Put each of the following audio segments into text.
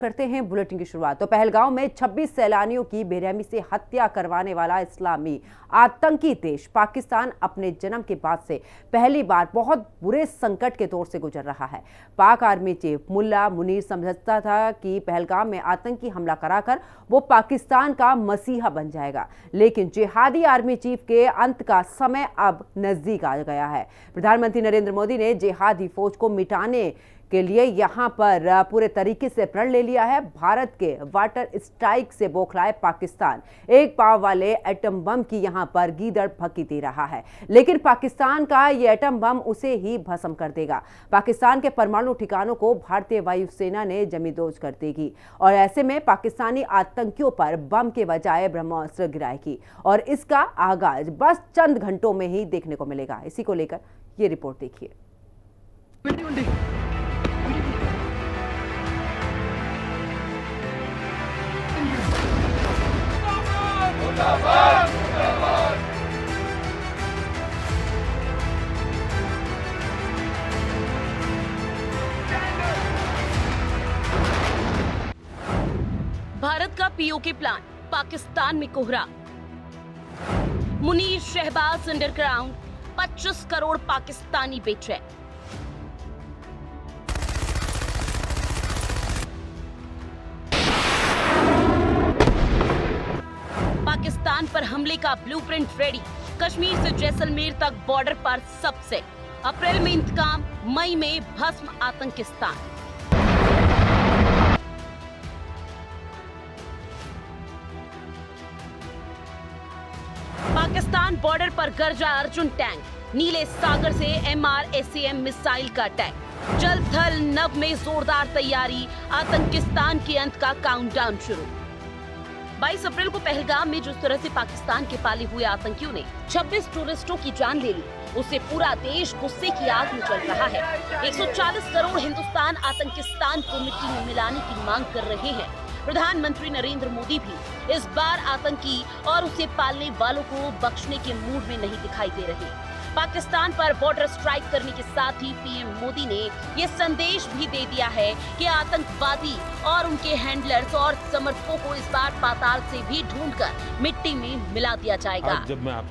करते हैं बुलेटिन की शुरुआत। तो पहलगाम में 26 सैलानियों की बेरहमी से हत्या करवाने वाला इस्लामी आतंकी देश पाकिस्तान अपने जन्म के बाद से पहली बार बहुत बुरे संकट के दौर से गुजर रहा है। पाक आर्मी चीफ मुल्ला मुनीर समझता था कि पहलगाम में आतंकी हमला कराकर वो पाकिस्तान का मसीहा बन जाएगा, लेकिन जिहादी आर्मी चीफ के अंत का समय अब नजदीक आ गया है। प्रधानमंत्री नरेंद्र मोदी ने जिहादी फौज को मिटाने के लिए यहां पर पूरे तरीके से प्रण ले लिया है। भारत के वाटर स्ट्राइक से बौखलाए पाकिस्तान एक पाव वाले एटम बम की यहां पर गीदड़ फकी दे रहा है, लेकिन पाकिस्तान का यह एटम बम उसे ही भस्म कर देगा। पाकिस्तान के परमाणु ठिकानों को भारतीय वायुसेना ने जमींदोज कर देगी और ऐसे में पाकिस्तानी आतंकियों पर बम के बजाय ब्रह्मास्त्र गिराएगी और इसका आगाज बस चंद घंटों में ही देखने को मिलेगा। इसी को लेकर ये रिपोर्ट देखिए। भारत का पीओके प्लान पाकिस्तान में कोहरा। मुनीर शहबाज अंडरग्राउंड 25 करोड़ पाकिस्तानी बेचे। पाकिस्तान पर हमले का ब्लूप्रिंट रेडी। कश्मीर से जैसलमेर तक बॉर्डर पर सबसे। अप्रैल में इंतकाम, मई में भस्म आतंकिस्तान। पाकिस्तान बॉर्डर पर गरजा अर्जुन टैंक। नीले सागर से MRSAM मिसाइल का अटैक। जल थल नभ में जोरदार तैयारी। आतंकिस्तान के अंत का काउंटडाउन शुरू। 22 अप्रैल को पहलगाम में जिस तरह से पाकिस्तान के पाले हुए आतंकियों ने 26 टूरिस्टों की जान ले ली, उससे पूरा देश गुस्से की आग में जल रहा है। 140 करोड़ हिंदुस्तान आतंकिस्तान को मिट्टी में मिलाने की मांग कर रहे हैं। प्रधानमंत्री नरेंद्र मोदी भी इस बार आतंकी और उसे पालने वालों को बख्शने के मूड में नहीं दिखाई दे रहे। पाकिस्तान पर बॉर्डर स्ट्राइक करने के साथ ही पीएम मोदी ने ये संदेश भी दे दिया है कि आतंकवादी और उनके हैंडलर्स और समर्थकों को इस बार पाताल से भी ढूंढकर मिट्टी में मिला दिया जाएगा।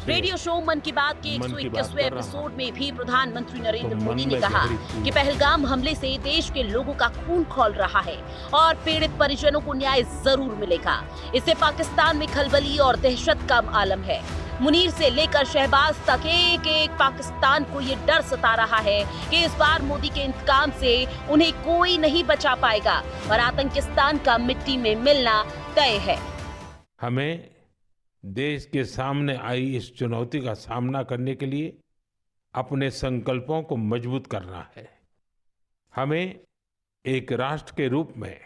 रेडियो शो मन की बात के 121वें एपिसोड में भी प्रधानमंत्री नरेंद्र मोदी ने कहा कि पहलगाम हमले से देश के लोगों का खून खौल रहा है और पीड़ित परिजनों को न्याय जरूर मिलेगा। इससे पाकिस्तान में खलबली और दहशत का आलम है। मुनीर से लेकर शहबाज तक एक एक पाकिस्तान को ये डर सता रहा है कि इस बार मोदी के इंतकाम से उन्हें कोई नहीं बचा पाएगा और आतंकिस्तान का मिट्टी में मिलना तय है। हमें देश के सामने आई इस चुनौती का सामना करने के लिए अपने संकल्पों को मजबूत करना है। हमें एक राष्ट्र के रूप में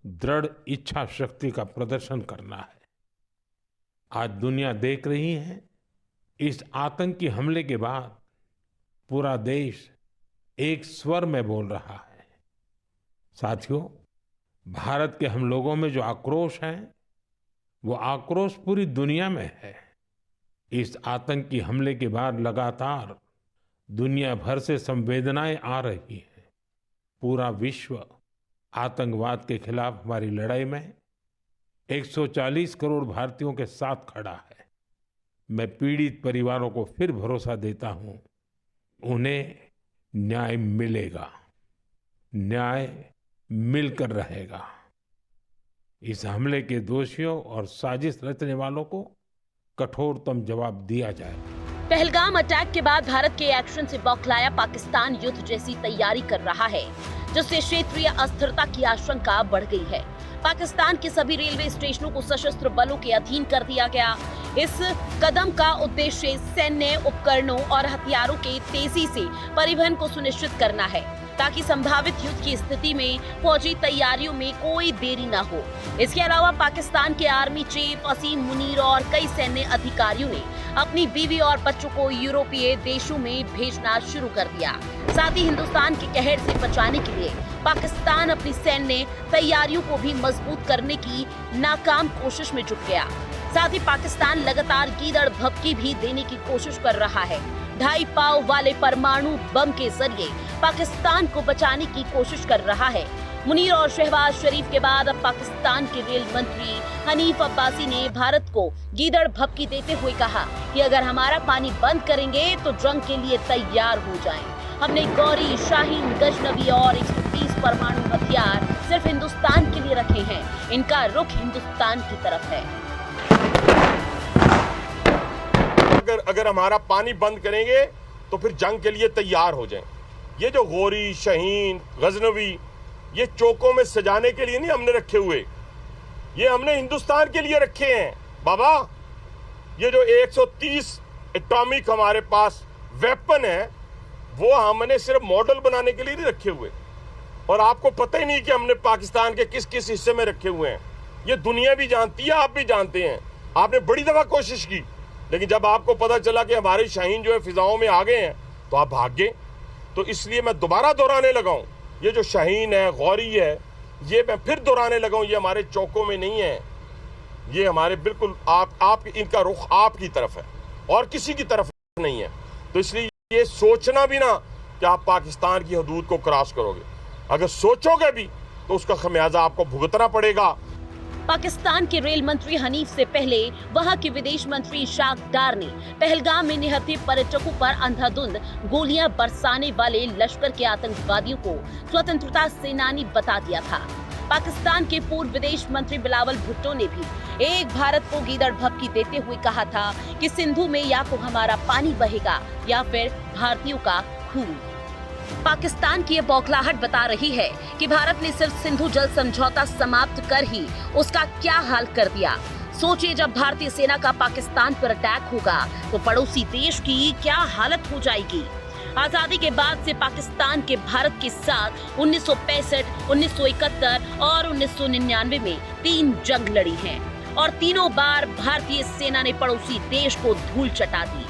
दृढ़ इच्छा शक्ति का प्रदर्शन करना है। आज दुनिया देख रही है, इस आतंकी हमले के बाद पूरा देश एक स्वर में बोल रहा है। साथियों, भारत के हम लोगों में जो आक्रोश है, वो आक्रोश पूरी दुनिया में है। इस आतंकी हमले के बाद लगातार दुनिया भर से संवेदनाएं आ रही हैं। पूरा विश्व आतंकवाद के खिलाफ हमारी लड़ाई में 140 करोड़ भारतीयों के साथ खड़ा है। मैं पीड़ित परिवारों को फिर भरोसा देता हूं, उन्हें न्याय मिलेगा, न्याय मिलकर रहेगा। इस हमले के दोषियों और साजिश रचने वालों को कठोरतम जवाब दिया जाएगा। पहलगाम अटैक के बाद भारत के एक्शन से बौखलाया पाकिस्तान युद्ध जैसी तैयारी कर रहा है, जिससे क्षेत्रीय अस्थिरता की आशंका बढ़ गई है। पाकिस्तान के सभी रेलवे स्टेशनों को सशस्त्र बलों के अधीन कर दिया गया। इस कदम का उद्देश्य सैन्य उपकरणों और हथियारों के तेजी से परिवहन को सुनिश्चित करना है, ताकि संभावित युद्ध की स्थिति में फौजी तैयारियों में कोई देरी न हो। इसके अलावा पाकिस्तान के आर्मी चीफ असीम मुनीर और कई सैन्य अधिकारियों ने अपनी बीवी और बच्चों को यूरोपीय देशों में भेजना शुरू कर दिया। साथ ही हिंदुस्तान के कहर से बचाने के लिए पाकिस्तान अपनी सैन्य तैयारियों को भी मजबूत करने की नाकाम कोशिश में जुट गया। साथ ही पाकिस्तान लगातार गीदड़ भभकी भी देने की कोशिश कर रहा है। 2.5 पाव वाले परमाणु बम के जरिए पाकिस्तान को बचाने की कोशिश कर रहा है। मुनीर और शहबाज शरीफ के बाद अब पाकिस्तान के रेल मंत्री हनीफ अब्बासी ने भारत को गीदड़ भभकी देते हुए कहा कि अगर हमारा पानी बंद करेंगे तो जंग के लिए तैयार हो जाएं। हमने गौरी, शाहीन, गजनवी और 130 परमाणु हथियार सिर्फ हिंदुस्तान के लिए रखे हैं। इनका रुख हिंदुस्तान की तरफ है। अगर हमारा पानी बंद करेंगे तो फिर जंग के लिए तैयार हो जाएं। ये जो गौरी, शाहीन, गजनवी, ये चौकों में सजाने के लिए नहीं हमने रखे हुए, ये हमने हिंदुस्तान के लिए रखे हैं बाबा। ये जो 130 एटॉमिक हमारे पास वेपन है, वो हमने सिर्फ मॉडल बनाने के लिए नहीं रखे हुए। और आपको पता ही नहीं कि हमने पाकिस्तान के किस किस हिस्से में रखे हुए हैं। ये दुनिया भी जानती है, आप भी जानते हैं। आपने बड़ी दफा कोशिश की, लेकिन जब आपको पता चला कि हमारे शाहीन जो है फिजाओं में आ गए हैं तो आप भाग गए। तो इसलिए मैं दोबारा दोहराने लगा हूं, ये जो शाहीन है, गौरी है, ये मैं फिर दोहराने लगा हूं, ये हमारे चौकों में नहीं है, ये हमारे बिल्कुल आप इनका रुख आपकी तरफ है और किसी की तरफ नहीं है। तो इसलिए ये सोचना भी ना कि आप पाकिस्तान की हदूद को क्रॉस करोगे, अगर सोचोगे भी तो उसका खमियाजा आपको भुगतना पड़ेगा। पाकिस्तान के रेल मंत्री हनीफ से पहले वहां के विदेश मंत्री इशाक डार ने पहलगाम में निहत्थे पर्यटकों पर अंधाधुंध गोलियां बरसाने वाले लश्कर के आतंकवादियों को स्वतंत्रता सेनानी बता दिया था। पाकिस्तान के पूर्व विदेश मंत्री बिलावल भुट्टो ने भी एक भारत को गीदड़ भभकी देते हुए कहा था कि सिंधु में या तो हमारा पानी बहेगा या फिर भारतीयों का खून। पाकिस्तान की ये बौखलाहट बता रही है कि भारत ने सिर्फ सिंधु जल समझौता समाप्त कर ही उसका क्या हाल कर दिया। सोचिए, जब भारतीय सेना का पाकिस्तान पर अटैक होगा तो पड़ोसी देश की क्या हालत हो जाएगी। आजादी के बाद से पाकिस्तान के भारत के साथ 1965, 1971 और 1999 में 3 जंग लड़ी हैं और तीनों बार भारतीय सेना ने पड़ोसी देश को धूल चटा दी।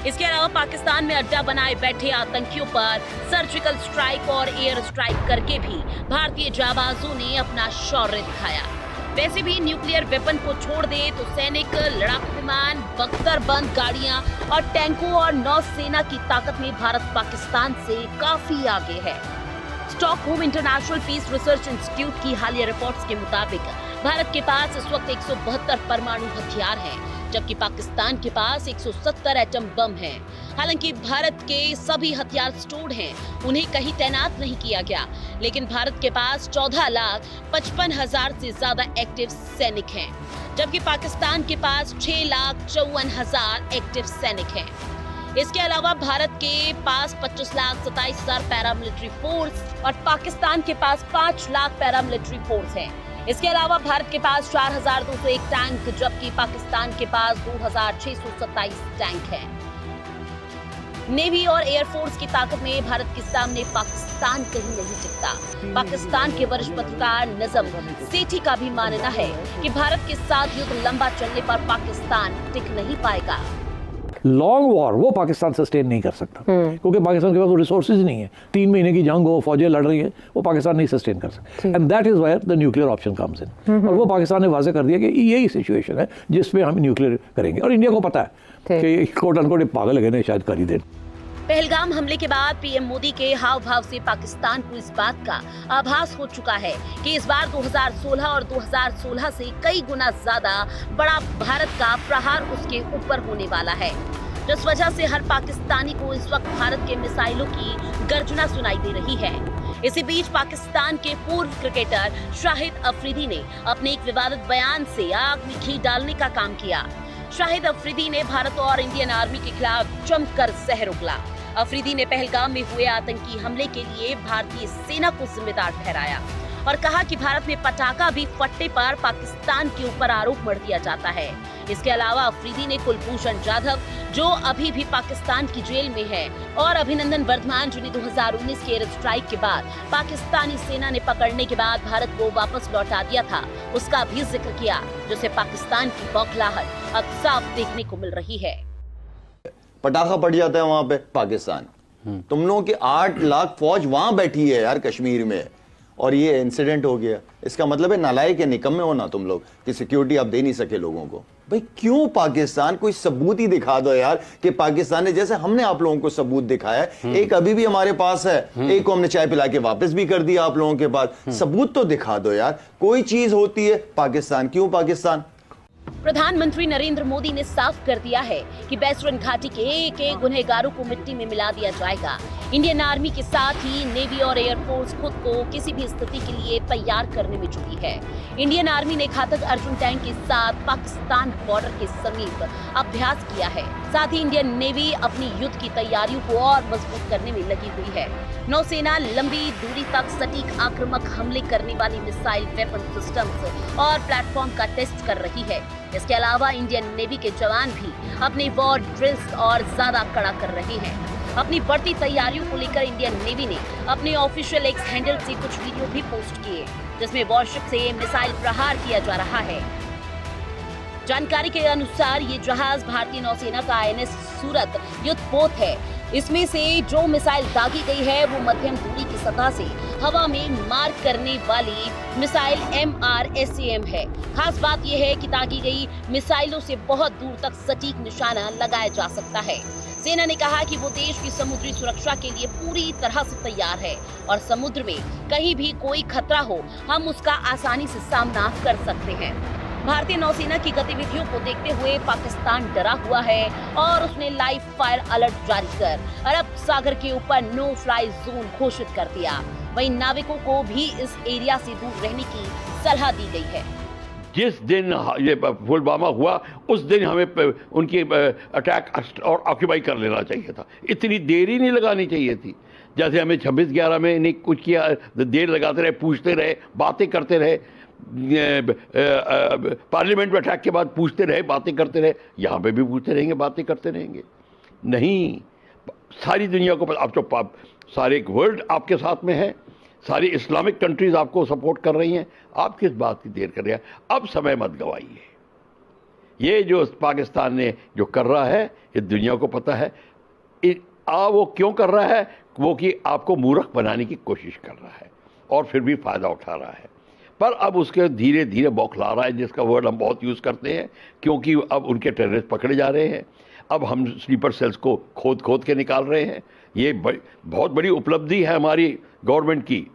इसके अलावा पाकिस्तान में अड्डा बनाए बैठे आतंकियों पर सर्जिकल स्ट्राइक और एयर स्ट्राइक करके भी भारतीय जाबाजों ने अपना शौर्य दिखाया। वैसे भी न्यूक्लियर वेपन को छोड़ दे तो सैनिक, लड़ाकू विमान, बख्तरबंद गाड़ियां और टैंकों और नौसेना की ताकत में भारत पाकिस्तान से काफी आगे है। Stockholm International Peace Research Institute की हालिया रिपोर्ट्स के मुताबिक भारत के पास इस वक्त 172 परमाणु हथियार हैं, जबकि पाकिस्तान के पास 170 एटम बम हैं। हालांकि भारत के सभी हथियार स्टोर्ड हैं, उन्हें कहीं तैनात नहीं किया गया, लेकिन भारत के पास 14,55,000 से ज्यादा एक्टिव सैनिक हैं, जबकि पाकिस्तान के पास 6,54,000 एक्टिव सैनिक हैं। इसके अलावा भारत के पास 25,27,000 पैरामिलिट्री फोर्स और पाकिस्तान के पास 5 लाख पैरामिलिट्री फोर्स हैं। इसके अलावा भारत के पास 4,201 टैंक, जबकि पाकिस्तान के पास 2,627 टैंक हैं। नेवी और एयरफोर्स की ताकत में भारत के सामने पाकिस्तान कहीं नहीं टिकता। पाकिस्तान के वरिष्ठ पत्रकार नजम सेठी का भी मानना है कि भारत के साथ युद्ध लंबा चलने पर पाकिस्तान टिक नहीं पाएगा। लॉन्ग वॉर वो पाकिस्तान सस्टेन नहीं कर सकता, क्योंकि पाकिस्तान के पास वो रिसोर्सेज नहीं है। 3 महीने की जंग हो, फौजें लड़ रही है, वो पाकिस्तान नहीं सस्टेन कर सकता। And that is where the nuclear option comes in. और वो पाकिस्तान ने वाजे कर दिया कि यही सिचुएशन है जिसमें हम न्यूक्लियर करेंगे, और इंडिया को पता है कि कोट अनकोट पागल लगे शायद कर ही दें। पहलगाम हमले के बाद पीएम मोदी के हाव भाव से पाकिस्तान को इस बात का आभास हो चुका है कि इस बार 2016 और 2016 से कई गुना ज्यादा बड़ा भारत का प्रहार उसके ऊपर होने वाला है, जिस वजह से हर पाकिस्तानी को इस वक्त भारत के मिसाइलों की गर्जना सुनाई दे रही है। इसी बीच पाकिस्तान के पूर्व क्रिकेटर शाहिद अफरीदी ने अपने एक विवादित बयान से आग में घी डालने का काम किया। शाहिद अफरीदी ने भारत और इंडियन आर्मी के खिलाफ जमकर जहर उगला। अफरीदी ने पहलगाम में हुए आतंकी हमले के लिए भारतीय सेना को जिम्मेदार ठहराया और कहा कि भारत में पटाखा भी फटने पर पाकिस्तान के ऊपर आरोप मढ़ दिया जाता है। इसके अलावा अफरीदी ने कुलभूषण जाधव, जो अभी भी पाकिस्तान की जेल में है, और अभिनंदन वर्धमान, जिन्हें 2019 के एयर स्ट्राइक के बाद पाकिस्तानी सेना ने पकड़ने के बाद भारत को वापस लौटा दिया था, उसका भी जिक्र किया, जिससे पाकिस्तान की बौखलाहट अब साफ देखने को मिल रही है। पटाखा पड़ जाता है वहां पे पाकिस्तान। तुम लोगों की 8 लाख फौज वहां बैठी है यार कश्मीर में, और ये इंसिडेंट हो गया, इसका मतलब है नालायक या निकम्मे हो ना तुम लोग कि सिक्योरिटी आप दे नहीं सके लोगों को। भाई क्यों पाकिस्तान, कोई सबूत ही दिखा दो यार कि पाकिस्तान ने, जैसे हमने आप लोगों को सबूत दिखाया है, एक अभी भी हमारे पास है, एक को हमने चाय पिला के वापस भी कर दिया आप लोगों के पास, सबूत तो दिखा दो यार, कोई चीज होती है। पाकिस्तान क्यों पाकिस्तान? प्रधानमंत्री नरेंद्र मोदी ने साफ कर दिया है कि बैसरन घाटी के एक एक गुनहगारों को मिट्टी में मिला दिया जाएगा। इंडियन आर्मी के साथ ही नेवी और एयरफोर्स खुद को किसी भी स्थिति के लिए तैयार करने में जुटी है। इंडियन आर्मी ने घातक अर्जुन टैंक के साथ पाकिस्तान बॉर्डर के समीप अभ्यास किया है। साथ ही इंडियन नेवी अपनी युद्ध की तैयारियों को और मजबूत करने में लगी हुई है। नौसेना लंबी दूरी तक सटीक आक्रामक हमले करने वाली मिसाइल वेपन सिस्टम्स और प्लेटफॉर्म का टेस्ट कर रही है। इसके अलावा इंडियन नेवी के जवान भी अपने वॉर ड्रिल्स और ज्यादा कड़ा कर रहे हैं। अपनी बढ़ती तैयारियों को लेकर इंडियन नेवी ने अपने ऑफिशियल एक्स हैंडल से कुछ वीडियो भी पोस्ट किए, जिसमें वॉरशिप से मिसाइल प्रहार किया जा रहा है। जानकारी के अनुसार ये जहाज भारतीय नौसेना का INS सूरत युद्धपोत है। इसमें से जो मिसाइल दागी गई है वो मध्यम दूरी की सतह से हवा में मार करने वाली मिसाइल MRSAM है। खास बात यह है कि दागी गई मिसाइलों से बहुत दूर तक सटीक निशाना लगाया जा सकता है। सेना ने कहा कि वो देश की समुद्री सुरक्षा के लिए पूरी तरह से तैयार है और समुद्र में कहीं भी कोई खतरा हो, हम उसका आसानी से सामना कर सकते हैं। भारतीय नौसेना की गतिविधियों को देखते हुए पाकिस्तान डरा हुआ है और उसने लाइव फायर अलर्ट जारी कर अरब सागर के ऊपर नो फ्लाई जोन घोषित कर दिया। वहीं नाविकों को भी इस एरिया से दूर रहने की सलाह दी गई है। जिस दिन ये पुलवामा हुआ उस दिन हमें उनकी अटैक और ऑक्यूपाई कर लेना चाहिए था, इतनी देरी नहीं लगानी चाहिए थी। जैसे हमें 26/11 में नहीं कुछ किया, देर लगाते रहे, पूछते रहे, बातें करते रहे, पार्लियामेंट में अटैक के बाद पूछते रहे, बातें करते रहे, यहाँ पे भी पूछते रहेंगे, बातें करते रहेंगे। नहीं, सारी दुनिया को अब तो सारे वर्ल्ड आपके साथ में है, सारी इस्लामिक कंट्रीज आपको सपोर्ट कर रही हैं, आप किस बात की देर कर रहे हैं? अब समय मत गवाइए। ये जो पाकिस्तान ने जो कर रहा है ये दुनिया को पता है। वो क्यों कर रहा है? वो कि आपको मूर्ख बनाने की कोशिश कर रहा है और फिर भी फायदा उठा रहा है। पर अब उसके धीरे धीरे बौखला रहा है, जिसका वर्ड हम बहुत यूज़ करते हैं, क्योंकि अब उनके टेररिस्ट पकड़े जा रहे हैं। अब हम स्लीपर सेल्स को खोद खोद के निकाल रहे हैं। ये बहुत बड़ी उपलब्धि है हमारी गवर्नमेंट की,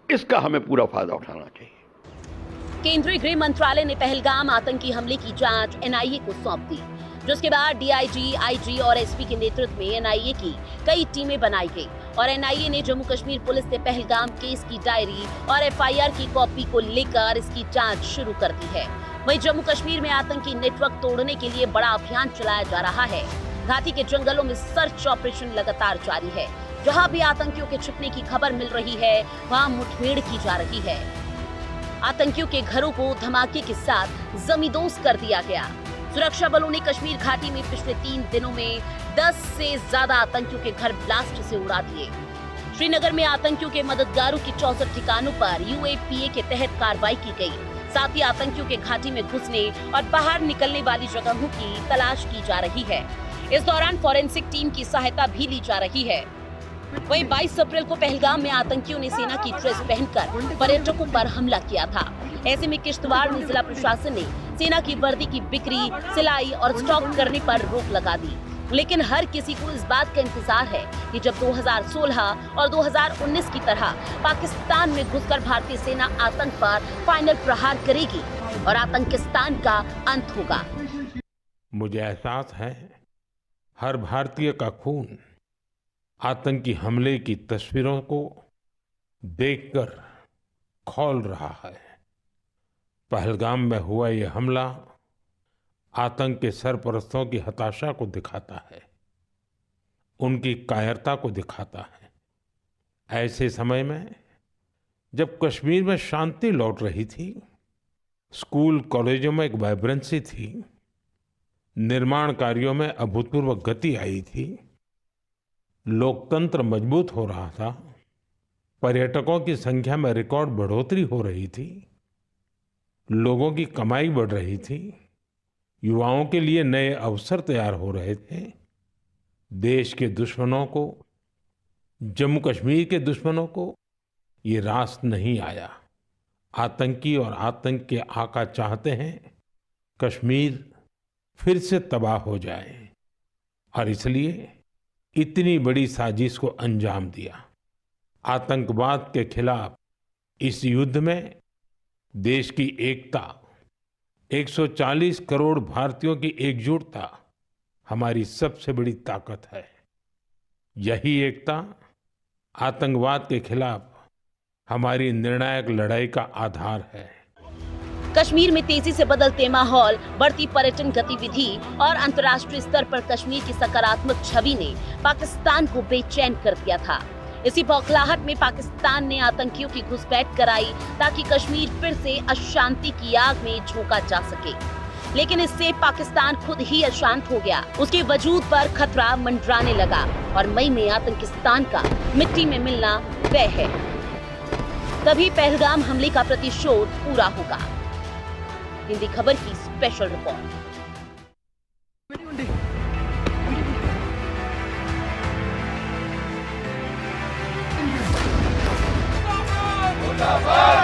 इसका हमें पूरा फायदा उठाना चाहिए। केंद्रीय गृह मंत्रालय ने पहलगाम आतंकी हमले की जांच NIA को सौंप दी, जिसके बाद DIG, IG और SP के नेतृत्व में NIA की कई टीमें बनाई गई और NIA ने जम्मू कश्मीर पुलिस से पहलगाम केस की डायरी और FIR की कॉपी को लेकर इसकी जांच शुरू कर दी है। वहीं जम्मू कश्मीर में आतंकी नेटवर्क तोड़ने के लिए बड़ा अभियान चलाया जा रहा है। घाटी के जंगलों में सर्च ऑपरेशन लगातार जारी है। जहां भी आतंकियों के छिपने की खबर मिल रही है वहां मुठभेड़ की जा रही है। आतंकियों के घरों को धमाके के साथ जमींदोज कर दिया गया। सुरक्षा बलों ने कश्मीर घाटी में पिछले 3 दिनों में 10 से ज्यादा आतंकियों के घर ब्लास्ट से उड़ा दिए। श्रीनगर में आतंकियों के मददगारों की 64 ठिकानों पर UAPA के तहत कार्रवाई की गई। साथ ही आतंकियों के घाटी में घुसने और बाहर निकलने वाली जगहों की तलाश की जा रही है। इस दौरान फॉरेंसिक टीम की सहायता भी ली जा रही है। वहीं 22 अप्रैल को पहलगाम में आतंकियों ने सेना की ड्रेस पहनकर पर्यटकों पर हमला किया था। ऐसे में किश्तवाड़ में जिला प्रशासन ने सेना की वर्दी की बिक्री, सिलाई और स्टॉक करने पर रोक लगा दी। लेकिन हर किसी को इस बात का इंतजार है कि जब 2016 और 2019 की तरह पाकिस्तान में घुसकर भारतीय सेना आतंक पर फाइनल प्रहार करेगी और आतंकिस्तान का अंत होगा। मुझे एहसास है हर भारतीय का खून आतंकी हमले की तस्वीरों को देखकर खौल रहा है। पहलगाम में हुआ यह हमला आतंक के सरपरस्तों की हताशा को दिखाता है, उनकी कायरता को दिखाता है। ऐसे समय में जब कश्मीर में शांति लौट रही थी, स्कूल कॉलेजों में एक वाइब्रेंसी थी, निर्माण कार्यों में अभूतपूर्व गति आई थी, लोकतंत्र मजबूत हो रहा था, पर्यटकों की संख्या में रिकॉर्ड बढ़ोतरी हो रही थी, लोगों की कमाई बढ़ रही थी, युवाओं के लिए नए अवसर तैयार हो रहे थे। देश के दुश्मनों को, जम्मू कश्मीर के दुश्मनों को ये रास नहीं आया। आतंकी और आतंक के आका चाहते हैं कश्मीर फिर से तबाह हो जाए और इसलिए इतनी बड़ी साजिश को अंजाम दिया। आतंकवाद के खिलाफ इस युद्ध में देश की एकता, 140 करोड़ भारतीयों की एकजुटता हमारी सबसे बड़ी ताकत है। यही एकता आतंकवाद के खिलाफ हमारी निर्णायक लड़ाई का आधार है। कश्मीर में तेजी से बदलते माहौल, बढ़ती पर्यटन गतिविधि और अंतर्राष्ट्रीय स्तर पर कश्मीर की सकारात्मक छवि ने पाकिस्तान को बेचैन कर दिया था। इसी बौखलाहट में पाकिस्तान ने आतंकियों की घुसपैठ कराई ताकि कश्मीर फिर से अशांति की आग में झोंका जा सके। लेकिन इससे पाकिस्तान खुद ही अशांत हो गया। उसके वजूद पर खतरा मंडराने लगा और मई में आतंकिस्तान का मिट्टी में मिलना तय है। तभी पहलगाम हमले का प्रतिशोध पूरा होगा। हिंदी खबर की स्पेशल रिपोर्ट। मुर्दाबाद